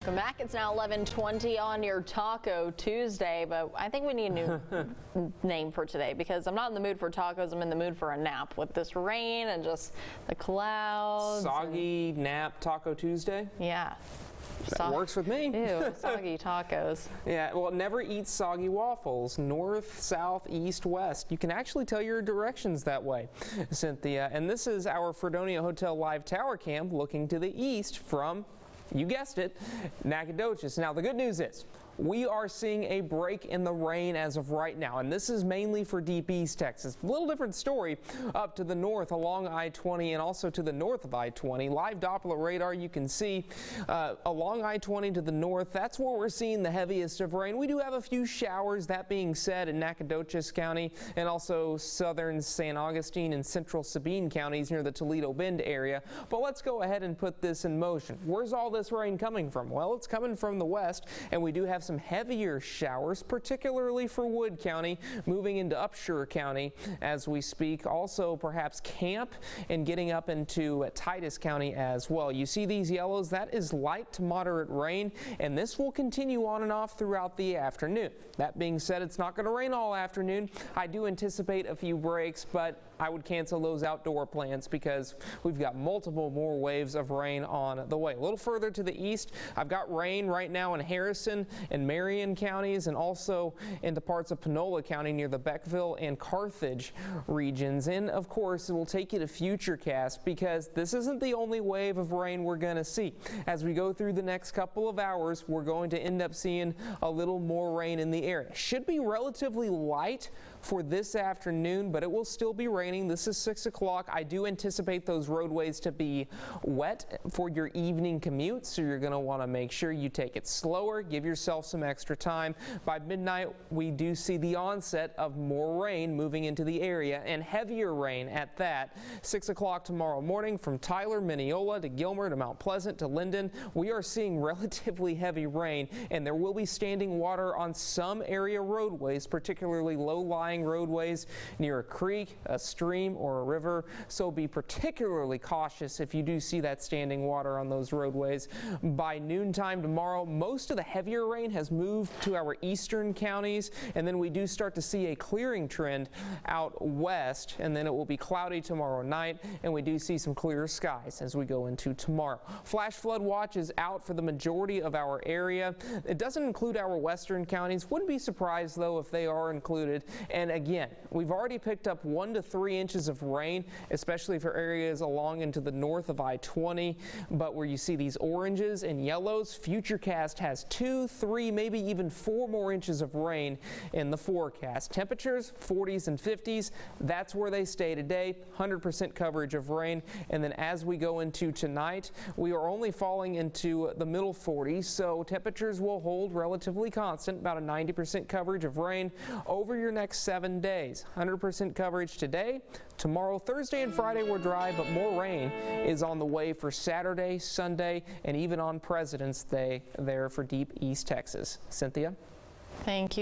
Welcome back. It's now 11:20 on your Taco Tuesday, but I think we need a new name for today because I'm not in the mood for tacos. I'm in the mood for a nap with this rain and just the clouds. Soggy nap Taco Tuesday? Yeah. That works with me. Ew, soggy tacos. Yeah, well, never eat soggy waffles. North, south, east, west. You can actually tell your directions that way, Cynthia. And this is our Fredonia Hotel live tower cam looking to the east from, you guessed it, Nacogdoches. Now, the good news is we are seeing a break in the rain as of right now, and this is mainly for deep east Texas. A little different story up to the north along I-20 and also to the north of I-20. Live Doppler radar, you can see along I-20 to the north, that's where we're seeing the heaviest of rain. We do have a few showers, that being said, in Nacogdoches County and also southern San Augustine and central Sabine counties near the Toledo Bend area. But let's go ahead and put this in motion. Where's all this rain coming from? Well, it's coming from the west, and we do have some heavier showers, particularly for Wood County, moving into Upshur County as we speak. Also, perhaps Camp and getting up into Titus County as well. You see these yellows? That is light to moderate rain, and this will continue on and off throughout the afternoon. That being said, it's not going to rain all afternoon. I do anticipate a few breaks, but I would cancel those outdoor plans because we've got multiple more waves of rain on the way. A little further to the east, I've got rain right now in Harrison and Marion counties and also into parts of Panola County near the Beckville and Carthage regions. And of course, it will take you to Futurecast because this isn't the only wave of rain we're going to see. As we go through the next couple of hours, we're going to end up seeing a little more rain in the area. Should be relatively light for this afternoon, but it will still be raining. This is 6 o'clock. I do anticipate those roadways to be wet for your evening commute, so you're going to want to make sure you take it slower, give yourself some extra time. By midnight, we do see the onset of more rain moving into the area, and heavier rain at that. 6 o'clock tomorrow morning from Tyler, Mineola to Gilmer to Mount Pleasant to Linden, we are seeing relatively heavy rain, and there will be standing water on some area roadways, particularly low-lying roadways near a creek, a stream, or a river. So be particularly cautious if you do see that standing water on those roadways. By noontime tomorrow, most of the heavier rain has moved to our eastern counties, and then we do start to see a clearing trend out west, and then it will be cloudy tomorrow night, and we do see some clearer skies as we go into tomorrow. Flash flood watch is out for the majority of our area. It doesn't include our western counties. Wouldn't be surprised though if they are included. And again, we've already picked up 1 to 3 inches of rain, especially for areas along into the north of I-20. But where you see these oranges and yellows, Futurecast has 2, 3, maybe even 4 more inches of rain in the forecast. Temperatures 40s and 50s. That's where they stay today. 100% coverage of rain. And then as we go into tonight, we are only falling into the middle 40s. So temperatures will hold relatively constant, about a 90% coverage of rain over your next 7 days. 100% coverage today. Tomorrow, Thursday and Friday were dry, but more rain is on the way for Saturday, Sunday, and even on President's Day there for deep East Texas. Cynthia? Thank you.